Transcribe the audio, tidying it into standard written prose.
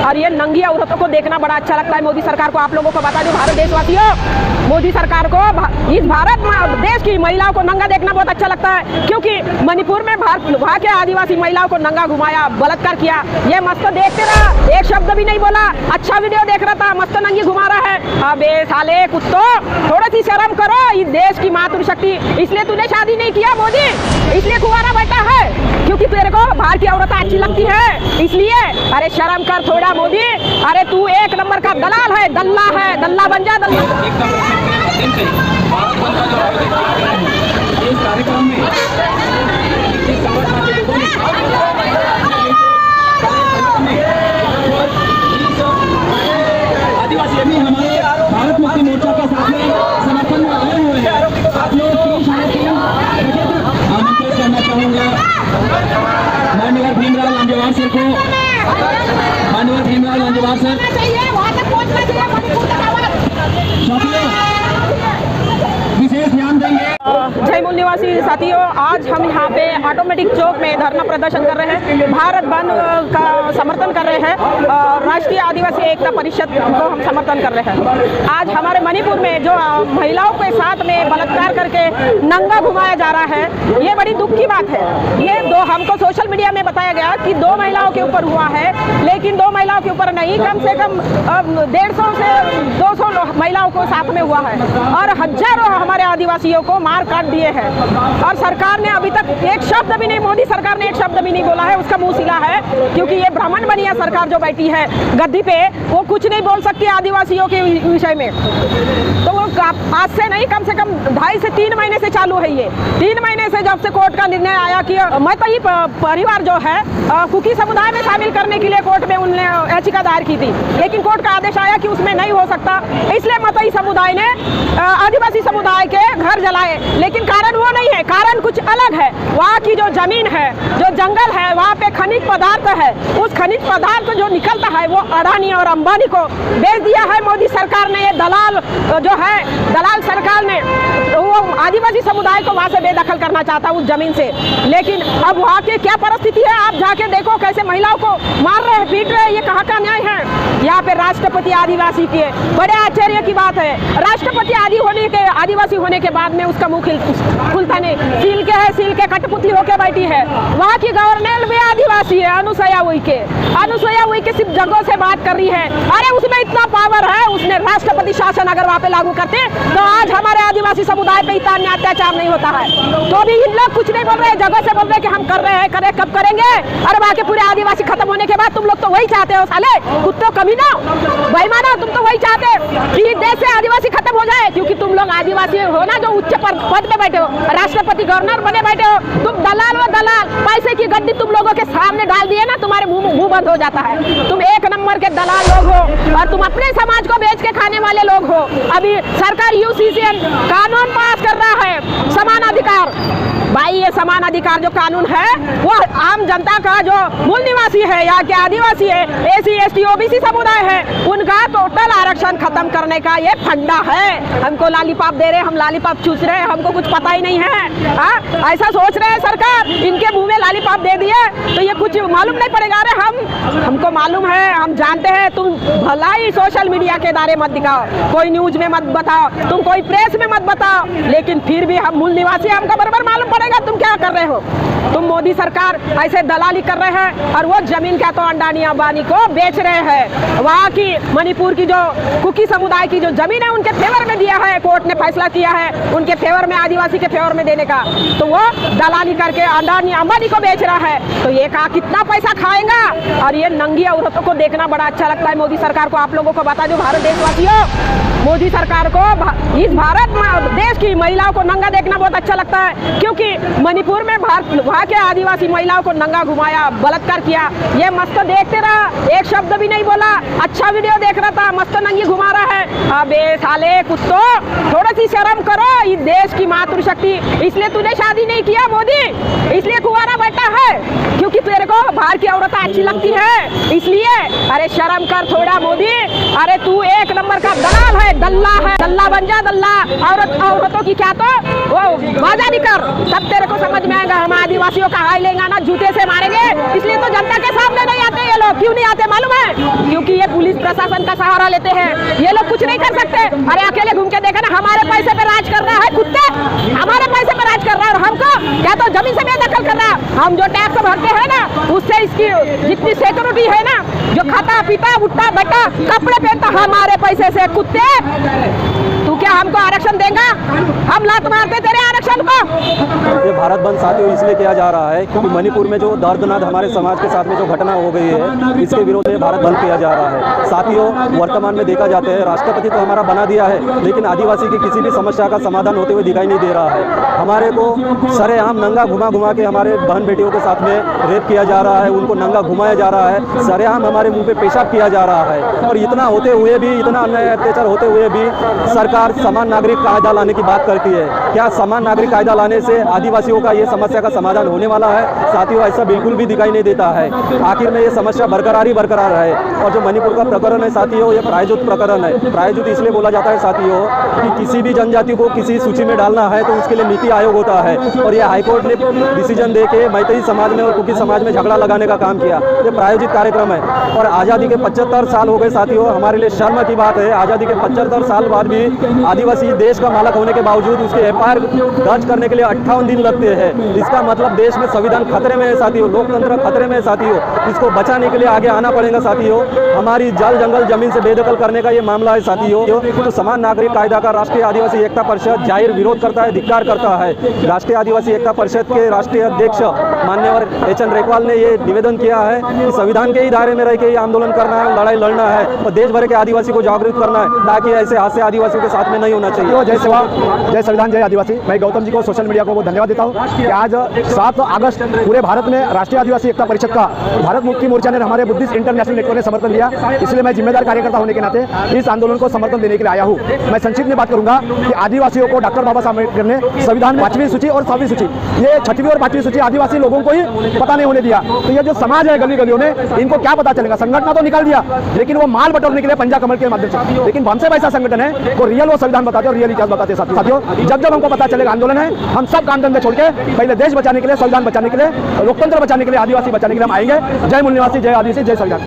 और ये नंगी औरतों को देखना बड़ा अच्छा लगता है मोदी सरकार को। आप लोगों को बता दूं भारत देशवासियों, मोदी सरकार को इस भारत देश की महिलाओं को नंगा देखना बहुत अच्छा लगता है, क्योंकि मणिपुर में वहाँ के आदिवासी महिलाओं को नंगा घुमाया, बलात्कार किया। ये मस्त देखते रहा, एक शब्द भी नहीं बोला, अच्छा वीडियो देख रहा था, मस्त नंगी घुमा रहा है। अबे साले कुत्तों, थोड़ी सी शर्म करो, इस देश की मातृशक्ति। इसलिए तूने शादी नहीं किया मोदी, इसलिए कुंवारा बैठा है क्योंकि तेरे को बाहर की औरतें अच्छी लगती है, इसलिए। अरे शर्म कर थोड़ा मोदी, अरे तू एक नंबर का दलाल है, दल्ला है, दल्ला बन जा दल्ला। आदिवासी अभी हमारे भारत मुक्ति मोर्चा के साथ में समर्थन में आए हुए हैं। आप लोग आमंत्रित करना चाहूंगा माननीय भीमराव लांजेवार सर को, माननीय भीमराव लांजेवार सर विशेष ध्यान देंगे। जय मूल निवासी साथियों, आज हम यहाँ पे ऑटोमेटिक चौक में धरना प्रदर्शन कर रहे हैं, भारत बंद का समर्थन कर रहे हैं, राष्ट्रीय आदिवासी एकता परिषद को हम समर्थन कर रहे हैं। आज हमारे मणिपुर में जो महिलाओं के साथ में बलात्कार करके नंगा घुमाया जा रहा है, ये बड़ी दुख की बात है। ये हमको सोशल मीडिया में बताया गया कि 2 महिलाओं के ऊपर हुआ है, लेकिन 2 महिलाओं के ऊपर नहीं, कम से कम 150 से 200 महिलाओं को साथ में हुआ है और हजारों हमारे आदिवासियों को मार काट दिए हैं। और सरकार ने अभी तक एक शब्द भी नहीं, मोदी सरकार ने एक शब्द भी नहीं बोला है, उसका मुंह सिला है, क्योंकि ये ब्राह्मण बनिया सरकार जो बैठी है गद्दी पे, वो कुछ नहीं बोल सकती आदिवासियों के विषय में। तो वो आज से नहीं, कम से कम 2.5 से 3 महीने से चालू है ये। 3 महीने से जब से कोर्ट का निर्णय आया कि मैतेई परिवार जो है कुकी समुदाय में शामिल करने के लिए कोर्ट में उन्होंने याचिका दायर की थी, लेकिन कोर्ट का आदेश आया कि उसमें नहीं हो सकता, इसलिए मैतेई समुदाय ने आदिवासी समुदाय के घर जलाए। लेकिन कारण वो नहीं है, कारण कुछ अलग है। वहाँ की जो जमीन है, जो जंगल है, वहाँ पे खनिज पदार्थ है, उस खनिज पदार्थ जो निकलता है वो अडानी और अंबानी को बेच दिया है मोदी सरकार ने। ये दलाल जो है, दलाल सरकार ने वो आदिवासी समुदाय को वहाँ से बेदखल करना चाहता उस जमीन से। लेकिन अब वहाँ की क्या परिस्थिति है, आप जाके देखो कैसे महिलाओं को मार रहे हैं, पीट रहे हैं, ये कहाँ का न्याय है। यहाँ पे राष्ट्रपति आदिवासी के, बड़े आश्चर्य की बात है, राष्ट्रपति आदिवासी होने के बाद में उसका मुंह खुलता नहीं, सील के है, सील के कठपुतली होके बैठी है। वहाँ की गवर्नर भी आदिवासी है, अनुसुईया उइके सिर्फ जगहों से बात कर रही है। अरे उसमें इतना पावर है, उसने राष्ट्रपति शासन अगर वहाँ पे लागू करते तो आज हमारे आदिवासी समुदाय पे इतना अत्याचार नहीं होता है। तो भी इन लोग कुछ नहीं बोल रहे, जगह से बोल रहे कि हम कर रहे हैं, करे कब करेंगे। अरे वहाँ के पूरे आदिवासी खत्म होने के बाद तुम लोग तो वही चाहते हो, साले कुत्तों कभी ना बेईमाना, तुम तो वही चाहते कि देश से आदिवासी खत्म हो जाए, क्योंकि तुम लोग आदिवासी हो ना, जो उच्च पद पे बैठे हो, राष्ट्रपति गवर्नर बने बैठे हो, तुम दलाल हो दलाल। पैसे की गड्डी तुम लोगों के सामने डाल दिए ना, तुम्हारे मुंह बंद हो जाता है। तुम एक नंबर के दलाल लोग हो और तुम अपने समाज को बेच के खाने वाले लोग हो। अभी सरकार यूसीसीएन कानून पास कर रहा है, समान अधिकार। भाई ये समान अधिकार जो कानून है वो आम जनता का, जो मूल निवासी है या क्या आदिवासी है, एसी एसटी ओबीसी समुदाय है, उनका टोटल आरक्षण खत्म करने का ये फंडा है। हमको लॉलीपॉप दे रहे, हम लॉलीपॉप चूस रहे, हमको कुछ पता ही नहीं है, ऐसा सोच रहे हैं सरकार। इनके मुंह में लॉलीपॉप दे दिए तो ये कुछ मालूम नहीं पड़ेगा। अरे हमको मालूम है, हम जानते हैं। तुम भला ही सोशल मीडिया के दायरे मत दिखाओ, कोई न्यूज में मत बताओ, तुम कोई प्रेस में मत बताओ, लेकिन फिर भी हम मूल निवासी, हमको बराबर मालूम पड़ेगा तुम क्या कर रहे हो। तुम मोदी सरकार ऐसे दलाली कर रहे हैं और वो जमीन क्या तो अंडानी अंबानी को बेच रहे हैं। वहाँ की मणिपुर की जो कुकी समुदाय की जो जमीन है उनके फेवर में दिया है, कोर्ट ने फैसला किया है उनके फेवर में, आदिवासी के फेवर में देने का, तो वो दलाली करके अंडानी अंबानी को बेच रहा है। तो ये कहा कितना पैसा खाएगा। और ये नंगी औरतों को देखना बड़ा अच्छा लगता है मोदी सरकार को। आप लोगों को बता दो भारत देशवासियों, मोदी सरकार को इस भारत देश की महिलाओं को नंगा देखना बहुत अच्छा लगता है, क्योंकि मणिपुर में वहाँ के आदिवासी महिलाओं को नंगा घुमाया, बलात्कार किया। ये मस्त देखते रहा, एक शब्द भी नहीं बोला, अच्छा वीडियो देख रहा था, मस्त नंगी घुमा रहा है। अबे साले कुत्तों, थोड़ी सी शर्म करो, इस देश की मातृशक्ति। इसलिए तूने शादी नहीं किया मोदी, इसलिए कुंवारा बैठा है, क्योंकि तेरे को बाहर की औरतें अच्छी लगती है, इसलिए। अरे शर्म कर थोड़ा मोदी, अरे तू एक नंबर का दलाल है, दल्ला है, दल्ला बन जा दल्ला। औरतों की क्या तो वो बाजारी कर, तब तेरे को समझ में आएगा। हम आदिवासियों का हाई लेंगे ना, जूते से मारेंगे। इसलिए तो जनता के सामने नहीं आते ये लोग। क्यों नहीं आते मालूम है? क्योंकि ये पुलिस प्रशासन का सहारा लेते हैं। ये लोग कुछ नहीं कर सकते। अरे अकेले घूम के देखा ना, हमारे पैसे पे राज कर रहा है कुत्ते, हमारे पैसे पे राज कर रहा है। और हमको क्या तो जमीन से बेदखल कर रहा है। हम जो टैक्स भरते हैं ना, उससे इसकी जितनी सिक्योरिटी है ना, जो खाता पीता उठता बैठा कपड़े पहनता, हमारे पैसे से। कुत्ते, तू क्या हमको आरक्षण देगा? हम लात मारते तेरे आरक्षण को। ये भारत बंद साथियों इसलिए किया जा रहा है क्योंकि मणिपुर में जो दर्दनाक हमारे समाज के साथ में जो घटना हो गई है, इसके विरोध में भारत बंद किया जा रहा है। साथियों, वर्तमान में देखा जाता है, राष्ट्रपति तो हमारा बना दिया है, लेकिन आदिवासी की किसी भी समस्या का समाधान होते हुए दिखाई नहीं दे रहा है। हमारे को सरेआम नंगा घुमा के हमारे बहन बेटियों के साथ में रेप किया जा रहा है, उनको नंगा घुमाया जा रहा है, सरेआम हमारे मुंह पे पेशाब किया जा रहा है। और इतना होते हुए भी, इतना अन्याय अत्याचार होते हुए भी सरकार समान नागरिक कायदा लाने की बात करती है। क्या समान नागरिक कायदा लाने से आदिवासियों का ये समस्या का समाधान होने वाला है? साथियों, ऐसा बिल्कुल भी दिखाई नहीं देता है। आखिर में ये समस्या बरकरार है। और जो मणिपुर का प्रकरण है साथियों, ये प्रायोजित प्रकरण है। प्रायोजित इसलिए बोला जाता है साथियों कि किसी भी जनजाति को किसी सूची में डालना है तो उसके लिए नीति आयोग होता है। और ये हाईकोर्ट ने डिसीजन दे के मैतेई समाज में और कुकी समाज में झगड़ा लगाने का काम किया। ये प्रायोजित कार्यक्रम है। और आज़ादी के 75 साल हो गए साथियों, हमारे लिए शर्म की बात है। आज़ादी के 75 साल बाद भी आदिवासी देश का मालक होने के बावजूद उसके एफआईआर दर्ज करने के लिए 58 दिन लगते हैं। इसका मतलब देश में संविधान खतरे में है साथियों, लोकतंत्र खतरे में है साथियों। इसको बचाने के लिए आगे आना पड़ेगा साथियों। हमारी जल जंगल जमीन से बेदखल करने का ये मामला है साथियों। तो समान नागरिक कायदा का राष्ट्रीय आदिवासी एकता परिषद जाहिर विरोध करता है, धिक्कार करता है। राष्ट्रीय आदिवासी एकता परिषद के राष्ट्रीय अध्यक्ष मान्यवर एच.एन. रेखवाल ने ये निवेदन किया है कि संविधान के ही दायरे में रह के ये आंदोलन करना है, लड़ाई लड़ना है और देश भर के आदिवासी को जागरूक करना है, ताकि ऐसे हादसे आदिवासियों के साथ में नहीं होना चाहिए। जय सेवा, जय संविधान, जय आदिवासी। मैं गौतम जी को, सोशल मीडिया को धन्यवाद देता हूँ कि आज 7 अगस्त पूरे भारत में राष्ट्रीय आदिवासी एकता परिषद का भारत मुक्ति मोर्चा ने, हमारे बुद्धिस्ट इंटरनेशनल नेटवर्क ने समर्थन दिया। इसलिए मैं जिम्मेदार कार्यकर्ता होने के नाते इस आंदोलन को समर्थन देने के लिए आया हूँ। मैं संक्षिप्त में बात करूंगा कि आदिवासियों को डॉक्टर बाबा साहब अम्बेडकर ने संविधान 5वीं सूची और 7वीं सूची, ये 6वीं और 5वीं सूची आदिवासी लोगों को ही पता नहीं होने दिया। तो ये जो समाज है गली गलियों में, इनको क्या पता चलेगा? संगठन तो निकाल दिया, लेकिन वो माल बटोरने के लिए पंजा कमल के माध्यम से। लेकिन हमसे ऐसा संगठन है वो रियल वो संविधान बताते और रियल इतिहास बताते साथियों। जब हमको पता चलेगा आंदोलन है, हम सब काम धंधे छोड़ के पहले देश बचाने के लिए, संविधान बचाने के लिए, लोकतंत्र बचाने के लिए, आदिवासी बचाने के लिए हम आएंगे। जय मूल निवासी, जय आदिवासी, जय संविधान।